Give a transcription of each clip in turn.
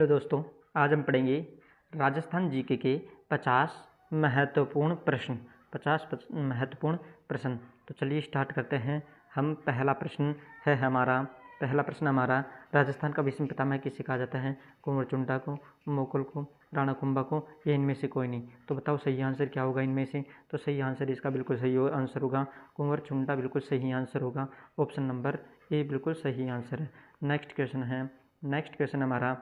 तो दोस्तों, आज हम पढ़ेंगे राजस्थान जीके के 50 महत्वपूर्ण प्रश्न। 50 महत्वपूर्ण प्रश्न। तो चलिए स्टार्ट करते हैं। पहला प्रश्न हमारा राजस्थान का विश्व पितामह किसे कहा जाता है? कुंवरचुंडा को, मोकुल को, राणा कुंभा को, या इनमें से कोई नहीं। तो बताओ सही आंसर क्या होगा इनमें से। तो सही आंसर इसका बिल्कुल सही आंसर होगा कुंवरचुंडा, बिल्कुल सही आंसर होगा। ऑप्शन नंबर ए बिल्कुल सही आंसर है। नेक्स्ट क्वेश्चन हमारा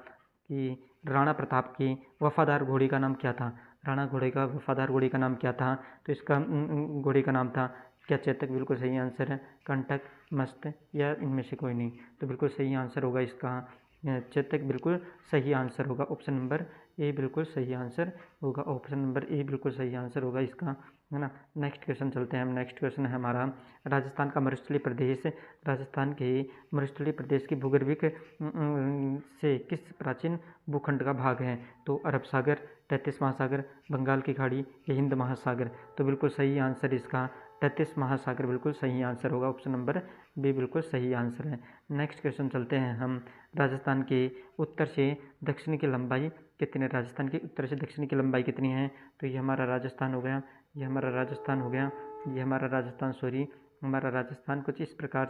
कि राणा प्रताप की वफादार घोड़ी का नाम क्या था? वफादार घोड़ी का नाम क्या था? तो इसका घोड़ी का नाम था क्या? चेतक, बिल्कुल सही आंसर है। कंटक, मस्त, या इनमें से कोई नहीं। तो बिल्कुल सही आंसर होगा इसका चेतक, बिल्कुल सही आंसर होगा। ऑप्शन नंबर ए बिल्कुल सही आंसर होगा। ऑप्शन नंबर ए बिल्कुल सही आंसर होगा इसका, है ना। नेक्स्ट क्वेश्चन चलते हैं। नेक्स्ट क्वेश्चन है हमारा राजस्थान के मरुस्थलीय प्रदेश की भूगर्भिक से किस प्राचीन भूखंड का भाग है? तो अरब सागर, तैतीस महासागर, बंगाल की खाड़ी, या हिंद महासागर। तो बिल्कुल सही आंसर इसका तैतीस महासागर, बिल्कुल सही आंसर होगा। ऑप्शन नंबर बी बिल्कुल सही आंसर है। नेक्स्ट क्वेश्चन चलते हैं हम। राजस्थान के उत्तर से दक्षिण की लंबाई कितनी है? राजस्थान की उत्तर से दक्षिण की लंबाई कितनी है? तो ये हमारा राजस्थान हो गया, हमारा राजस्थान कुछ इस प्रकार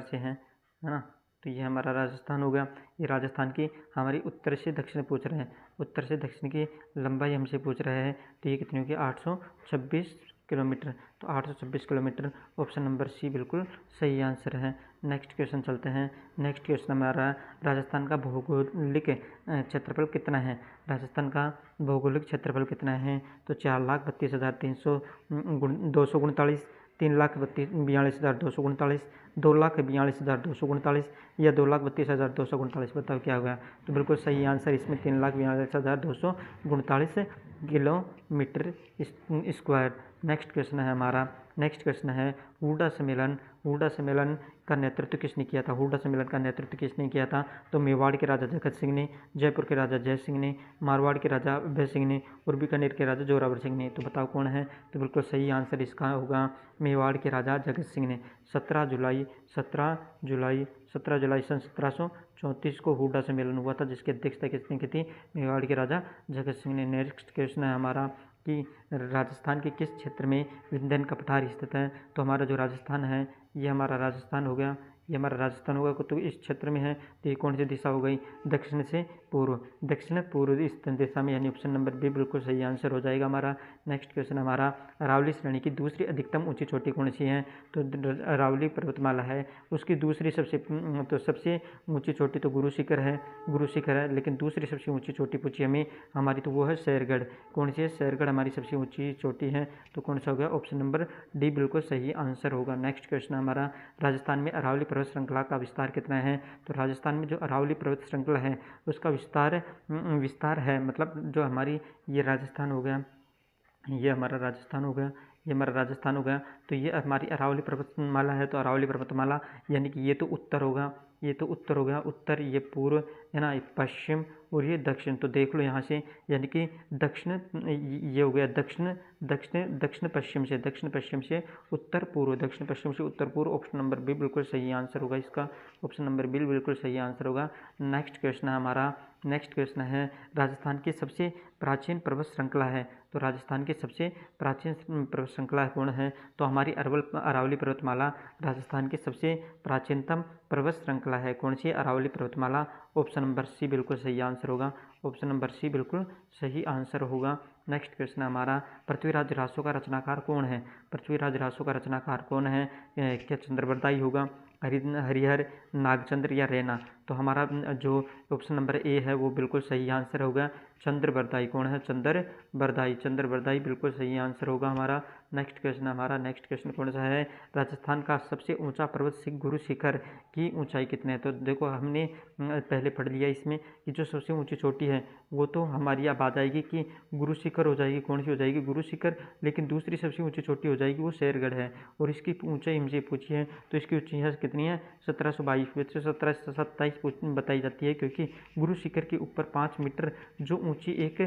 से है। है ना। तो ये हमारा राजस्थान हो गया। ये राजस्थान की हमारी उत्तर से दक्षिण पूछ रहे हैं, उत्तर से दक्षिण की लंबाई हमसे पूछ रहे हैं। तो ये कितनी होगी? 826 किलोमीटर। तो 826 किलोमीटर, ऑप्शन नंबर सी बिल्कुल सही आंसर है। नेक्स्ट क्वेश्चन चलते हैं। नेक्स्ट क्वेश्चन हमारा राजस्थान का भौगोलिक क्षेत्रफल कितना है? राजस्थान का भौगोलिक क्षेत्रफल कितना है? तो 4,32,249, 3,42,249, 2,42,249, या 2,32,249। बताओ क्या होगा? तो बिल्कुल सही आंसर इसमें 3,42,249 किलोमीटर स्क्वायर। नेक्स्ट क्वेश्चन है हुडा सम्मेलन का नेतृत्व किसने किया था? तो मेवाड़ के राजा जगत सिंह ने, जयपुर के राजा जय सिंह ने, मारवाड़ के राजा अभय सिंह ने, और बीकानेर के राजा जोरावर सिंह ने। तो बताओ कौन है? तो बिल्कुल सही आंसर इसका होगा मेवाड़ के राजा जगत सिंह ने। 17 जुलाई सन 1734 को हुडा सम्मेलन हुआ था, जिसकी अध्यक्षता किसने की थी? मेवाड़ के राजा जगत सिंह ने। नेक्स्ट क्वेश्चन है हमारा कि राजस्थान के किस क्षेत्र में विंध्यन का पठार स्थित है? तो हमारा जो राजस्थान है ये हमारा राजस्थान हो गया, तो इस क्षेत्र में है। तो ये कौन सी दिशा हो गई? दक्षिण पूर्व इस दिशा में, यानी ऑप्शन नंबर बी बिल्कुल सही आंसर हो जाएगा हमारा। नेक्स्ट क्वेश्चन हमारा अरावली श्रेणी की दूसरी अधिकतम ऊंची चोटी कौन सी है? तो अरावली पर्वतमाला है, उसकी दूसरी सबसे ऊंची चोटी तो गुरु शिखर है, लेकिन दूसरी सबसे ऊंची चोटी पूछी हमें हमारी, तो वो है शेरगढ़। कौन सी है? शेरगढ़ हमारी सबसे ऊंची चोटी है। तो कौन सा हो गया? ऑप्शन नंबर डी बिल्कुल सही आंसर होगा। नेक्स्ट क्वेश्चन हमारा राजस्थान में अरावली पर्वत श्रृंखला का विस्तार कितना है? तो राजस्थान में जो अरावली पर्वत श्रृंखला है उसका विस्तार है, मतलब जो हमारी ये राजस्थान हो गया, ये हमारा राजस्थान हो गया। तो ये हमारी अरावली पर्वतमाला है। तो अरावली पर्वतमाला यानी कि ये तो उत्तर हो गया, उत्तर, ये पूर्व, है ना, पश्चिम, और ये दक्षिण। तो देख लो यहाँ से, यानी कि दक्षिण, ये हो गया दक्षिण पश्चिम से उत्तर पूर्व। ऑप्शन नंबर बी बिल्कुल सही आंसर होगा इसका, ऑप्शन नंबर बी बिल्कुल सही आंसर होगा। नेक्स्ट क्वेश्चन है राजस्थान की सबसे प्राचीन पर्वत श्रृंखला है। तो राजस्थान की सबसे प्राचीन पर्वत श्रृंखला कौन है? तो हमारी अरावली पर्वतमाला राजस्थान की सबसे प्राचीनतम पर्वत श्रृंखला है। कौन सी? अरावली पर्वतमाला। ऑप्शन नंबर सी बिल्कुल सही आंसर होगा, ऑप्शन नंबर सी बिल्कुल सही आंसर होगा। नेक्स्ट क्वेश्चन हमारा पृथ्वीराज रासो का रचनाकार कौन है? क्या चंद्रबरदाई होगा, हरिहर, नागचंद्र, या रैना? तो हमारा जो ऑप्शन नंबर ए है वो बिल्कुल सही आंसर होगा चंद्रबरदाई। कौन है? चंद्रबरदाई बिल्कुल सही आंसर होगा हमारा। नेक्स्ट क्वेश्चन कौन सा है? राजस्थान का सबसे ऊंचा पर्वत गुरु शिखर की ऊंचाई कितनी है? तो देखो हमने पहले पढ़ लिया इसमें कि जो सबसे ऊंची चोटी है वो तो हमारी अब आ जाएगी कि गुरु शिखर हो जाएगी। कौन सी हो जाएगी? गुरु शिखर। लेकिन दूसरी सबसे ऊंची चोटी हो जाएगी वो शेरगढ़ है, और इसकी ऊंचाई हमसे पूछी है तो इसकी ऊंचाई कितनी है? 1722। 1727 बताई जाती है, क्योंकि गुरु शिखर के ऊपर 5 मीटर जो ऊंची एक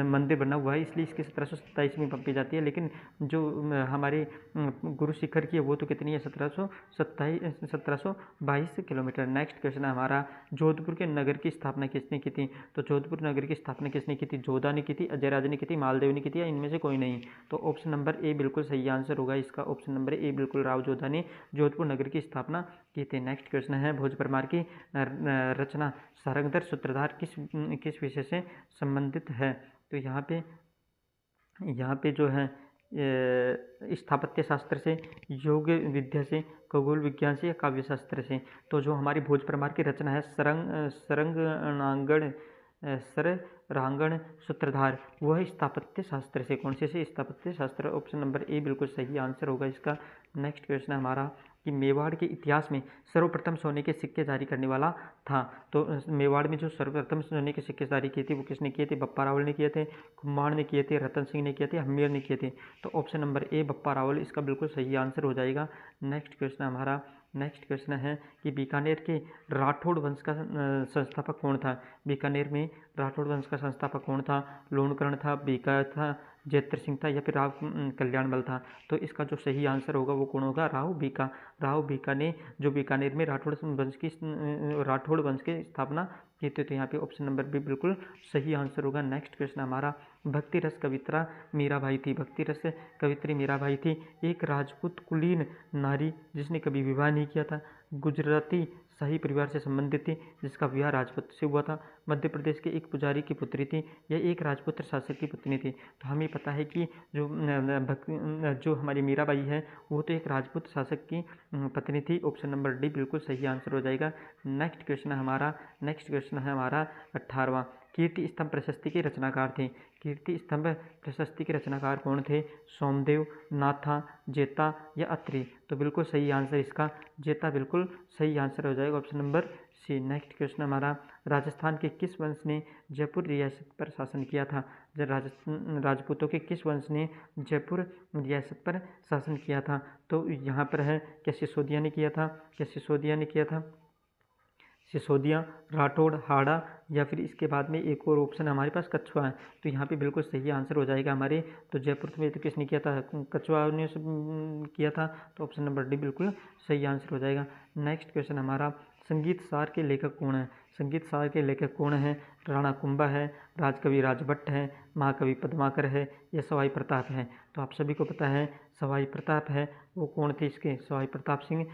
मंदिर बना हुआ है, इसलिए इसकी 1727 में मापी जाती है। लेकिन जो हमारे गुरु शिखर की है वो तो कितनी है, 1722 किलोमीटर। नेक्स्ट क्वेश्चन है हमारा, जोधपुर के नगर की स्थापना किसने की थी? तो जोधपुर नगर की स्थापना किसने की थी? जोधा ने की थी, अजयराज ने की थी, मालदेव ने की थी, या इनमें से कोई नहीं? तो ऑप्शन नंबर ए बिल्कुल सही आंसर होगा इसका। ऑप्शन नंबर ए बिल्कुल, राव जोधा ने जोधपुर नगर की स्थापना की थी। नेक्स्ट क्वेश्चन है, भोज परमार की रचना सारंगधर सूत्रधार किस विषय से संबंधित है? तो यहाँ पे जो है स्थापत्य शास्त्र से, योग विद्या से, खगोल विज्ञान से, या काव्य शास्त्र से? तो जो हमारी भोज परमार की रचना है सरंगांगण सूत्रधार, वह स्थापत्य शास्त्र से, कौन से स्थापत्य शास्त्र? ऑप्शन नंबर ए बिल्कुल सही आंसर होगा इसका। नेक्स्ट क्वेश्चन है हमारा कि मेवाड़ के इतिहास में सर्वप्रथम सोने के सिक्के जारी करने वाला था? तो मेवाड़ में जो सर्वप्रथम सोने के सिक्के जारी किए थे वो किसने किए थे? बप्पा रावल ने किए थे, कुम्हार ने किए थे, रतन सिंह ने किए थे, हम्मीर ने किए थे? तो option number A Bappa Rawal इसका बिल्कुल सही आंसर हो जाएगा। नेक्स्ट क्वेश्चन हमारा, नेक्स्ट क्वेश्चन है कि बीकानेर के राठौड़ वंश का संस्थापक कौन था? बीकानेर में राठौड़ वंश का संस्थापक कौन था? लोणकर्ण था, बीका था, जैत्र सिंह था, या फिर राव कल्याणमल था? तो इसका जो सही आंसर होगा वो कौन होगा? राव बीका ने जो बीकानेर में राठौड़ वंश की स्थापना की थी। तो यहाँ पे ऑप्शन नंबर बी बिल्कुल सही आंसर होगा। नेक्स्ट क्वेश्चन हमारा, भक्ति रस कवित्रा मीराबाई थी, भक्ति रस कवित्री मीराबाई थी एक राजपूत कुलीन नारी जिसने कभी विवाह नहीं किया था, गुजराती शाही परिवार से संबंधित थी जिसका विवाह राजपूत से हुआ था, मध्य प्रदेश के एक पुजारी की पुत्री थी, या एक राजपुत्र शासक की पत्नी थी? तो हमें पता है कि जो हमारी मीराबाई है वो तो एक राजपूत शासक की पत्नी थी। ऑप्शन नंबर डी बिल्कुल सही आंसर हो जाएगा। नेक्स्ट क्वेश्चन है हमारा 18वां, कीर्ति स्तंभ प्रशस्ति के रचनाकार थे? कीर्ति स्तंभ प्रशस्ति के रचनाकार कौन थे? सोमदेव, नाथा, जेता, या अत्रि? तो बिल्कुल सही आंसर इसका जेता बिल्कुल सही आंसर हो जाएगा, option number C. Next question हमारा, राजस्थान के किस वंश ने जयपुर रियासत पर शासन किया था? राजपूतों के किस वंश ने जयपुर रियासत पर शासन किया था? तो यहाँ पर है, क्या सिसोदिया ने किया था? सिसोदिया, राठौड़, हाड़ा, या फिर इसके बाद में एक और ऑप्शन हमारे पास कछुआ है। तो यहाँ पे बिल्कुल सही आंसर हो जाएगा हमारे। तो जयपुर में तो किसने किया था? कछुआ ने किया था। तो ऑप्शन नंबर डी बिल्कुल सही आंसर हो जाएगा। नेक्स्ट क्वेश्चन हमारा, संगीत सार के लेखक कौन है? संगीत सार के लेखक कौन है? राणा कुंभा है, राजकवि राजभट्ट है, महाकवि पद्माकर है, या सवाई प्रताप है? तो आप सभी को पता है सवाई प्रताप है। वो कौन थे इसके? सवाई प्रताप सिंह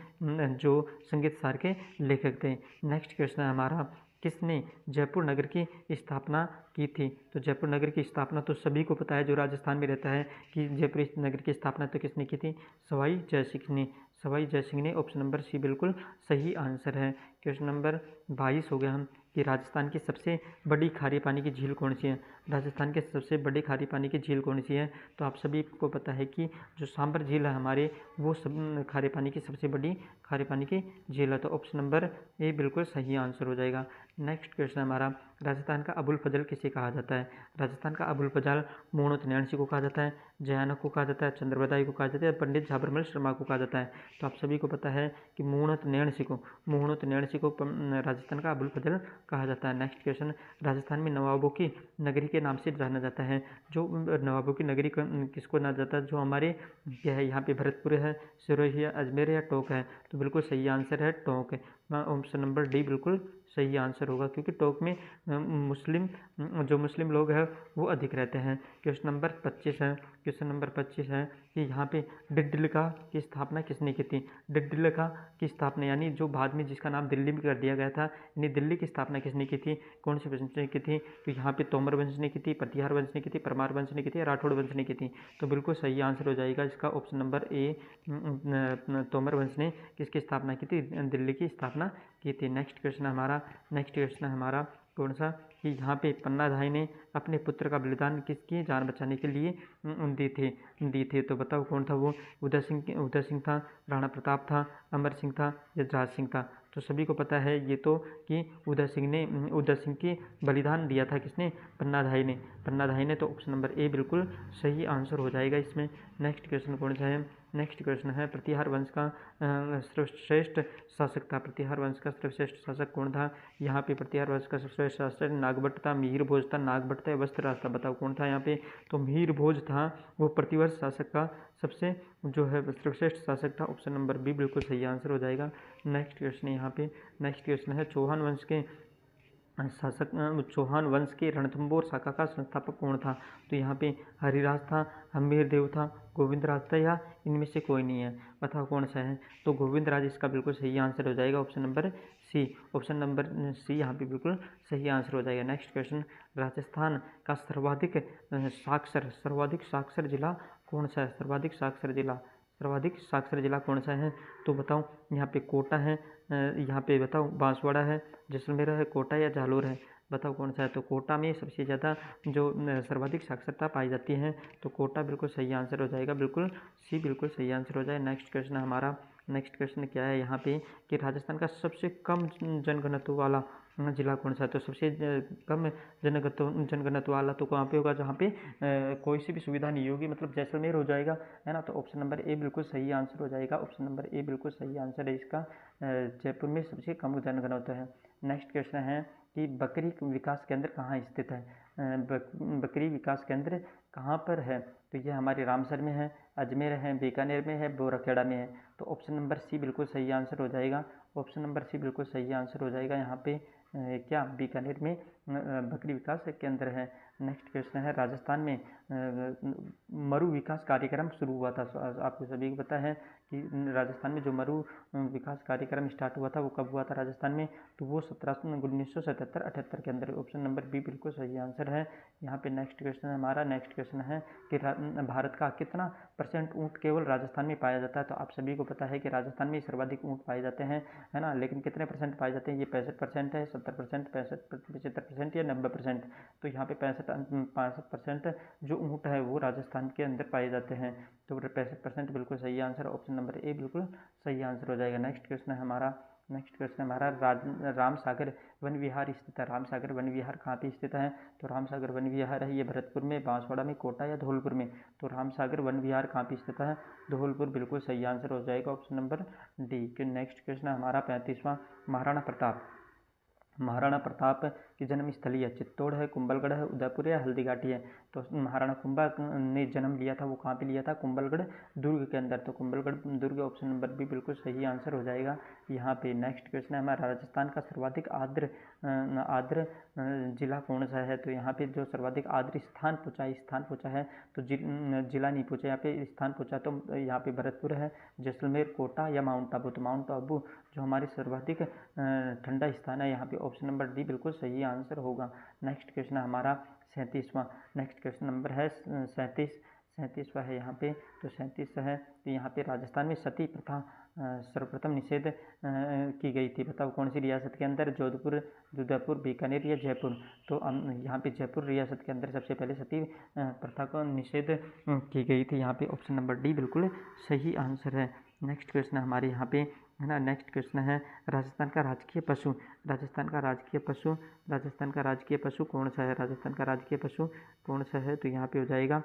जो संगीत सार के लेखक थे। नेक्स्ट क्वेश्चन है हमारा, किसने जयपुर नगर की स्थापना की थी? तो जयपुर नगर की स्थापना तो सभी को पता है जो राजस्थान में रहता है कि जयपुर नगर की स्थापना तो किसने की थी? सवाई जयसिंह ने। ऑप्शन नंबर सी बिल्कुल सही आंसर है। क्वेश्चन नंबर 22 हो गया हम कि राजस्थान की सबसे बड़ी खारे पानी की झील कौन सी है? राजस्थान के सबसे बड़ी खारे पानी की झील कौन सी है? तो आप सभी को पता है कि जो सांबर झील है हमारे, वो सब खारे पानी की सबसे बड़ी खारे पानी की झील है। तो ऑप्शन नंबर ए बिल्कुल सही आंसर हो जाएगा। नेक्स्ट क्वेश्चन हमारा, राजस्थान का अबुल फजल किसे कहा जाता है? राजस्थान का अबुल फजल मोहम्मद नैणसी को कहा जाता है, जयानक को कहा जाता है, चंद्रबदाई को कहा जाता है, पंडित झाबरमल शर्मा को कहा जाता है? तो आप सभी को पता है कि मोहम्मद नैणसी को राजस्थान का अबुल फजल कहा जाता है। नेक्स्ट क्वेश्चन, राजस्थान में नवाबों की नगरी के नाम से जाना जाता है। जो नवाबों की नगरी किसको जाना जाता है? जो हमारे क्या है यहाँ पे भरतपुर है, सिरोही है, अजमेर या टोंक है? तो बिल्कुल सही आंसर है टोंक। ऑप्शन नंबर डी बिल्कुल सही आंसर होगा, क्योंकि टोंक में मुस्लिम लोग हैं वो अधिक रहते हैं। क्वेश्चन नंबर 25 है कि यहाँ पे डिड्डलिका की स्थापना किसने की थी? डिड्डलिका की स्थापना यानी जो बाद में जिसका नाम दिल्ली में कर दिया गया था, यानी दिल्ली की स्थापना किसने की थी? कौन से वंश ने की थी? तो यहाँ पे तोमर वंश ने की थी, प्रतिहार वंश ने की थी, परमार वंश ने की थी, राठौड़ वंश ने की थी? तो बिल्कुल सही आंसर हो जाएगा इसका ऑप्शन नंबर ए, तोमर वंश ने किसकी स्थापना की थी? दिल्ली की स्थापना की थी। नेक्स्ट क्वेश्चन हमारा कौन सा कि यहाँ पे पन्नाधाय ने अपने पुत्र का बलिदान किसकी जान बचाने के लिए दी थी? तो बताओ कौन था वो? उदय सिंह था, राणा प्रताप था, अमर सिंह था, या राज सिंह था? तो सभी को पता है ये तो कि उदय सिंह की बलिदान दिया था किसने? पन्नाधाय ने। तो ऑप्शन नंबर ए बिल्कुल सही आंसर हो जाएगा इसमें। नेक्स्ट क्वेश्चन कौन सा है? नेक्स्ट क्वेश्चन है प्रतिहार वंश का सर्वश्रेष्ठ शासक था। प्रतिहार वंश का सर्वश्रेष्ठ शासक कौन था? यहाँ पे प्रतिहार वंश का सर्वश्रेष्ठ शासक नागभट्ट था, मिहिर भोज था, नागभट्ट था या वस्त्रराज था? बताओ कौन था यहाँ पे? तो मिहिर भोज था, वो प्रतिवर्ष शासक का सबसे जो है सर्वश्रेष्ठ शासक था। ऑप्शन नंबर बी बिल्कुल सही आंसर हो जाएगा। नेक्स्ट क्वेश्चन यहाँ पे नेक्स्ट क्वेश्चन है चौहान वंश के शासक चौहान वंश के रणथंभौर शाखा का संस्थापक कौन था? तो यहाँ पे हरिराज था, हम्मीर देव था, गोविंदराज था या इनमें से कोई नहीं है? बताओ कौन सा है? तो गोविंदराज इसका बिल्कुल सही आंसर हो जाएगा। Option number C, option number C यहाँ पे बिल्कुल सही आंसर हो जाएगा। नेक्स्ट क्वेश्चन राजस्थान का सर्वाधिक साक्षर जिला कौन सा है? सर्वाधिक साक्षर जिला कौन सा है? तो बताओ यहाँ पे कोटा है, यहाँ पे बताओ बांसवाड़ा है, जैसलमेर है, कोटा या जालोर है? बताओ कौन सा है? तो कोटा में सबसे ज़्यादा जो सर्वाधिक साक्षरता पाई जाती है, तो कोटा बिल्कुल सही आंसर हो जाएगा। बिल्कुल सी बिल्कुल सही आंसर हो जाए। नेक्स्ट क्वेश्चन हमारा नेक्स्ट क्वेश्चन क्या है यहाँ पे कि राजस्थान का सबसे कम जनघनत्व वाला जिला कौन सा है? तो सबसे कम जनघनत्व वाला तो कहाँ पे होगा? जहाँ पे कोई सी भी सुविधा नहीं होगी, मतलब जैसलमेर हो जाएगा, है ना। तो ऑप्शन नंबर ए बिल्कुल सही आंसर हो जाएगा। ऑप्शन नंबर ए बिल्कुल सही आंसर है इसका। जयपुर में सबसे कम जनघनत्व है। नेक्स्ट क्वेश्चन है कि बकरी विकास केंद्र कहाँ स्थित है? बकरी विकास केंद्र कहाँ पर है? तो ये हमारे रामसर में है, अजमेर है, बीकानेर में है, बोराखेड़ा में है। तो ऑप्शन नंबर सी बिल्कुल सही आंसर हो जाएगा। ऑप्शन नंबर सी बिल्कुल सही आंसर हो जाएगा। यहाँ पे क्या बीकानेर में बकरी विकास केंद्र है। नेक्स्ट क्वेश्चन है राजस्थान में मरु विकास कार्यक्रम शुरू हुआ था। आपको सभी को पता है कि राजस्थान में जो मरु विकास कार्यक्रम स्टार्ट हुआ था वो कब हुआ था राजस्थान में? तो वो 1977-78 के अंदर। ऑप्शन नंबर बी बिल्कुल सही आंसर है। यहाँ पे नेक्स्ट क्वेश्चन है हमारा। नेक्स्ट क्वेश्चन है कि भारत का कितना % ऊँट केवल राजस्थान में पाया जाता है? तो आप सभी को पता है कि राजस्थान में सर्वाधिक ऊँट पाए जाते हैं, है ना। लेकिन कितने % पाए जाते हैं? ये 65% है, 70%, 75% या 90%? तो यहाँ पे 65% जो ऊँट है वो राजस्थान के अंदर पाए जाते हैं। तो 65% बिल्कुल सही आंसर। ऑप्शन नंबर ए बिल्कुल सही आंसर हो जाएगा। नेक्स्ट क्वेश्चन है हमारा राम सागर वन विहार स्थित है। राम सागर वन विहार कहाँ पे स्थित है? तो राम सागर वन विहार है ये भरतपुर में, बांसवाड़ा में, कोटा या धौलपुर में? तो राम सागर वन विहार कहाँ पे स्थित है? धौलपुर बिल्कुल सही आंसर हो जाएगा। Option number D. Next question है हमारा 35वां। महाराणा प्रताप की जन्म स्थली है चित्तौड़ है, कुंभलगढ़ है, उदयपुर या हल्दीघाटी है? तो महाराणा कुंभा ने जन्म लिया था वो कहाँ पे लिया था? कुंभलगढ़ दुर्ग के अंदर। तो कुंभलगढ़ दुर्ग ऑप्शन नंबर बी बिल्कुल सही आंसर हो जाएगा यहाँ पे। नेक्स्ट क्वेश्चन है हमारा राजस्थान का सर्वाधिक आर्द्र जिला कौन सा है? तो यहाँ पे जो सर्वाधिक आर्द्र स्थान पूछा है तो जिला नहीं पूछा, यहाँ पे स्थान पूछा। तो यहाँ पे भरतपुर है, जैसलमेर, कोटा या माउंट आबू? तो माउंट आबू जो हमारी सर्वाधिक ठंडा स्थान है, यहाँ पे ऑप्शन नंबर डी बिल्कुल सही आंसर होगा। नेक्स्ट क्वेश्चन है हमारा 37वां। नेक्स्ट क्वेश्चन नंबर है 37वां है यहाँ पे। तो 37 है तो यहाँ पे राजस्थान में सती प्रथा सर्वप्रथम निषेध की गई थी। बताओ कौन सी रियासत के अंदर? जोधपुर, उदयपुर, बीकानेर या जयपुर? तो यहाँ पे जयपुर रियासत के अंदर सबसे पहले सती प्रथा को निषेध की गई थी। यहाँ पे ऑप्शन नंबर डी बिल्कुल सही आंसर है। नेक्स्ट क्वेश्चन हमारे यहाँ पे है ना। नेक्स्ट क्वेश्चन है राजस्थान का राजकीय पशु कौन सा है? राजस्थान का राजकीय पशु कौन सा है? तो यहाँ पे हो जाएगा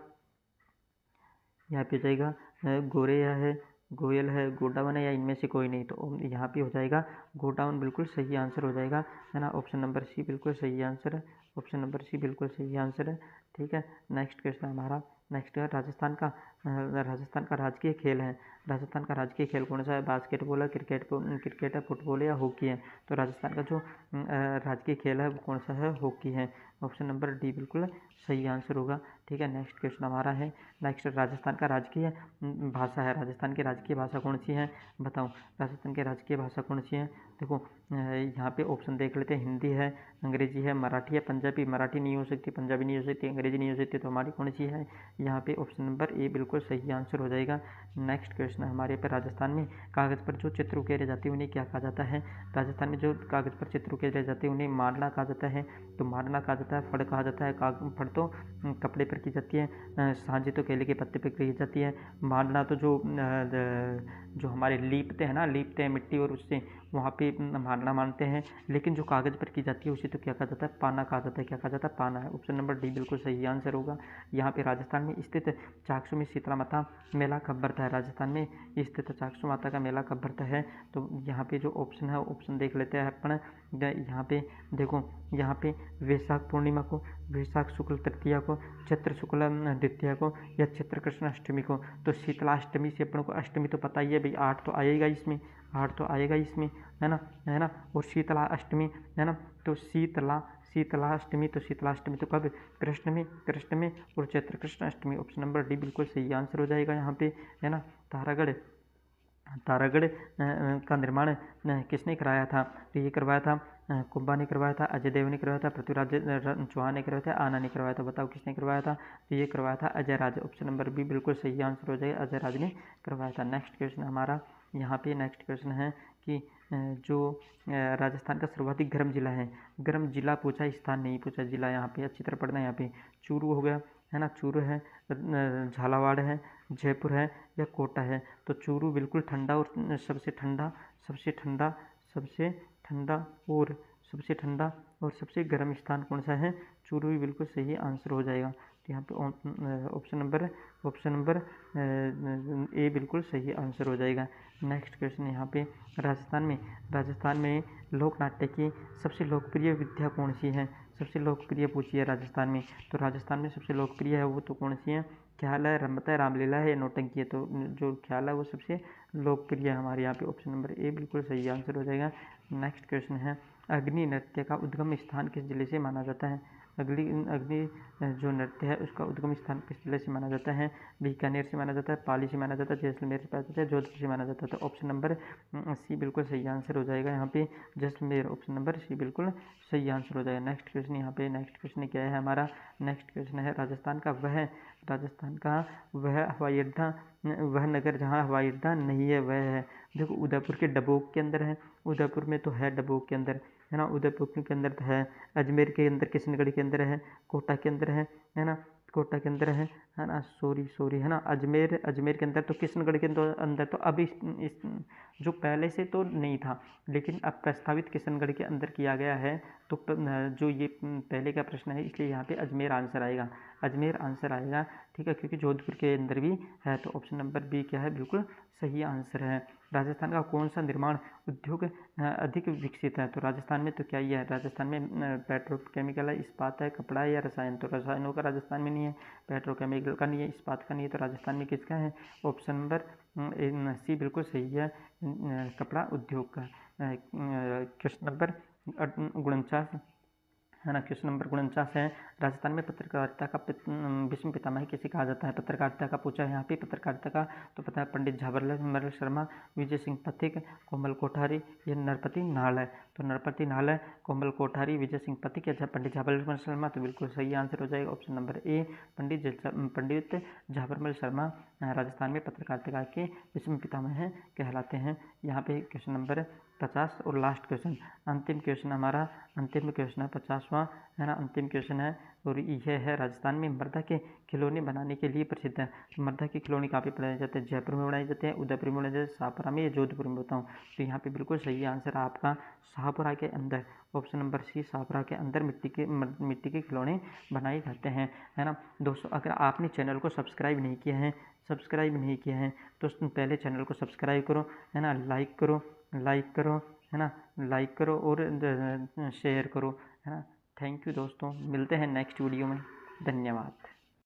गोरैया है, गोयल है, गोडावन है या इनमें से कोई नहीं? तो यहाँ पे हो जाएगा गोडावन बिल्कुल सही आंसर हो जाएगा, है ना। ऑप्शन नंबर सी बिल्कुल सही आंसर है। ऑप्शन नंबर सी बिल्कुल सही आंसर है। ठीक है। नेक्स्ट क्वेश्चन हमारा नेक्स्ट है राजस्थान का राजकीय खेल है। राजस्थान का राजकीय खेल कौन सा है? बास्केटबॉल है, क्रिकेट है, फुटबॉल है या हॉकी है? तो राजस्थान का जो राजकीय खेल है वो कौन सा है? हॉकी है। ऑप्शन नंबर डी बिल्कुल सही आंसर होगा। ठीक है। नेक्स्ट क्वेश्चन हमारा है नेक्स्ट राजस्थान का राजकीय भाषा है। राजस्थान की राजकीय भाषा कौन सी है? बताओ राजस्थान की राजकीय भाषा कौन सी है? देखो यहाँ पे ऑप्शन देख लेते हैं। हिंदी है, अंग्रेजी है, मराठी है, पंजाबी। मराठी नहीं हो सकती, पंजाबी नहीं हो सकती, अंग्रेजी नहीं हो सकती, तो हमारी कौन सी है? यहाँ पे ऑप्शन नंबर ए बिल्कुल सही आंसर हो जाएगा। नेक्स्ट क्वेश्चन हमारे पर राजस्थान में कागज़ पर जो चित्र उकेरे जाते हैं उन्हें क्या कहा जाता है? राजस्थान में जो कागज़ पर चित्र उकेरे जाते हैं उन्हें मांडना कहा जाता है। तो मांडना कहा जाता है, फड़ कहा जाता है। फड़ तो कपड़े पर की जाती है, साझी तो केले के पत्ते पर की जाती है। मांडना तो जो हमारे लीपते हैं ना, लीपते हैं मिट्टी और उससे वहाँ पे मारना मानते हैं, लेकिन जो कागज़ पर की जाती है उसे तो क्या कहा जाता है, पाना कहा जाता है। क्या कहा जाता है, पाना है। ऑप्शन नंबर डी बिल्कुल सही आंसर होगा। यहाँ पे राजस्थान में स्थित चाकसू में शीतला माता मेला कब भरता है, राजस्थान में स्थित चाकसू माता का मेला कब भरता है। तो यहाँ पे जो ऑप्शन है ऑप्शन देख लेते हैं अपन। यहाँ पे देखो, यहाँ पे वैशाख पूर्णिमा को, वैशाख शुक्ल तृतीया को, चैत्र शुक्ल द्वितीया को या चैत्र कृष्ण अष्टमी को। तो शीतला अष्टमी से अपन को, अष्टमी तो पता ही है भाई, 8 तो आएगा इसमें, 8 तो आएगा इसमें, है ना। और शीतला अष्टमी, है ना। तो शीतला अष्टमी, तो शीतला अष्टमी तो कब, कृष्ण में और Chaitra Krishna Ashtami. Option number D बिल्कुल सही आंसर हो जाएगा यहाँ पे, है ना। तारागढ़ का निर्माण किसने कराया था, तो ये करवाया था कुंभा ने करवाया था, अजय देव ने करवाया था, पृथ्वीराज चौहान ने करवाया था, आना ने करवाया था। बताओ किसने करवाया था, तो ये करवाया था अजय राज। ऑप्शन नंबर बी बिल्कुल सही आंसर हो जाएगा, अजय राज ने करवाया था। नेक्स्ट क्वेश्चन हमारा यहाँ पे, नेक्स्ट क्वेश्चन है कि जो राजस्थान का सर्वाधिक गर्म जिला है, गर्म जिला पूछा, स्थान नहीं पूछा, जिला यहाँ पे अच्छी तरह पढ़ना है। यहाँ पे चूरू हो गया, है ना, चूरू है, झालावाड़ है, जयपुर है या कोटा है। तो चूरू बिल्कुल ठंडा और सबसे ठंडा, सबसे ठंडा, सबसे ठंडा और सबसे ठंडा और सबसे गर्म स्थान कौन सा है, चूरू भी बिल्कुल सही आंसर हो जाएगा। तो यहाँ पे ऑप्शन नंबर ए बिल्कुल सही आंसर हो जाएगा। नेक्स्ट क्वेश्चन यहाँ पे, राजस्थान में लोक नाट्य की सबसे लोकप्रिय विद्या कौन सी है, सबसे लोकप्रिय पूछी है राजस्थान में। तो राजस्थान में सबसे लोकप्रिय है वो तो कौन सी है, ख्याल है, रमता है, रामलीला है या नौटंकी है। तो जो ख्याल है वो सबसे लोकप्रिय है हमारे यहाँ पे। ऑप्शन नंबर ए बिल्कुल सही आंसर हो जाएगा। नेक्स्ट क्वेश्चन है, अग्नि नृत्य का उद्गम स्थान किस जिले से माना जाता है। अग्नि जो नृत्य है उसका उद्गम स्थान किस जिले से माना जाता है, बीकानेर से माना जाता है, पाली से माना जाता है, जैसलमेर से माना जाता है, जोधपुर से माना जाता है। तो ऑप्शन नंबर सी बिल्कुल सही आंसर हो जाएगा यहाँ पे, जैसलमेर। ऑप्शन नंबर सी बिल्कुल सही आंसर हो जाएगा। नेक्स्ट क्वेश्चन यहाँ पे, नेक्स्ट क्वेश्चन क्या है हमारा, नेक्स्ट क्वेश्चन है राजस्थान का वह हवाई अड्डा, वह नगर जहाँ हवाई अड्डा नहीं है वह है। देखो उदयपुर के डबोक के अंदर है, उदयपुर में तो है डबोक के अंदर, है ना, उदयपुर के अंदर तो है, अजमेर के अंदर किशनगढ़ के अंदर है, कोटा के अंदर है ना, कोटा के अंदर है ना, सॉरी है ना, अजमेर के अंदर, तो किशनगढ़ के अंदर तो अभी इस जो पहले से तो नहीं था, लेकिन अब प्रस्तावित किशनगढ़ के अंदर किया गया है। तो जो ये पहले का प्रश्न है इसलिए यहाँ पे अजमेर आंसर आएगा, अजमेर आंसर आएगा, ठीक है, क्योंकि जोधपुर के अंदर भी है। तो ऑप्शन नंबर बी क्या है, बिल्कुल सही आंसर है। राजस्थान का कौन सा निर्माण उद्योग अधिक विकसित है। तो राजस्थान में तो क्या ही है, राजस्थान में पेट्रोकेमिकल है, इस्पात है, कपड़ा है या रसायन। तो रसायनों का राजस्थान में नहीं है, पेट्रोकेमिकल का नहीं है, इस्पात का नहीं है। तो राजस्थान में किसका है, ऑप्शन नंबर सी बिल्कुल सही है, कपड़ा उद्योग का। क्वेश्चन नंबर 49 है ना, क्वेश्चन नंबर 49 है, राजस्थान में पत्रकारिता का विश्व पितामह किसे कहा जाता है। पत्रकारिता का पूछा है यहाँ पे, पत्रकारिता का तो पता है पंडित जवाहरलाल शर्मा, विजय सिंह पथिक, कोमल कोठारी या नरपति नाल है। तो नरपति नाल है, कोमल कोठारी, विजय सिंह पथिक या पंडित जवाहरलाल शर्मा। तो बिल्कुल सही आंसर हो जाएगा option number A, Pandit Jawaharlal Sharma Rajasthan में पत्रकारिता के विश्व पितामह कहलाते हैं। यहाँ पे क्वेश्चन नंबर 50 और लास्ट क्वेश्चन, अंतिम क्वेश्चन हमारा, अंतिम क्वेश्चन है 50वां, है ना, अंतिम क्वेश्चन है और यह है, राजस्थान में मृदा के खिलौने बनाने के लिए प्रसिद्ध है। तो मृदा के खिलौने कहाँ पे बनाए जाते हैं, जयपुर में बनाए जाते हैं, उदयपुर में बनाए जाते हैं, शाहपुरा में या जोधपुर में बताऊँ। तो यहाँ पे बिल्कुल सही आंसर है आपका शाहपुरा के अंदर, ऑप्शन नंबर सी, शाहपुरा के अंदर मिट्टी के खिलौने बनाए जाते हैं, है ना। दोस्तों अगर आपने चैनल को सब्सक्राइब नहीं किया है तो पहले चैनल को सब्सक्राइब करो, है ना, लाइक करो, है ना, लाइक करो और शेयर करो, है ना। थैंक यू दोस्तों, मिलते हैं नेक्स्ट वीडियो में, धन्यवाद।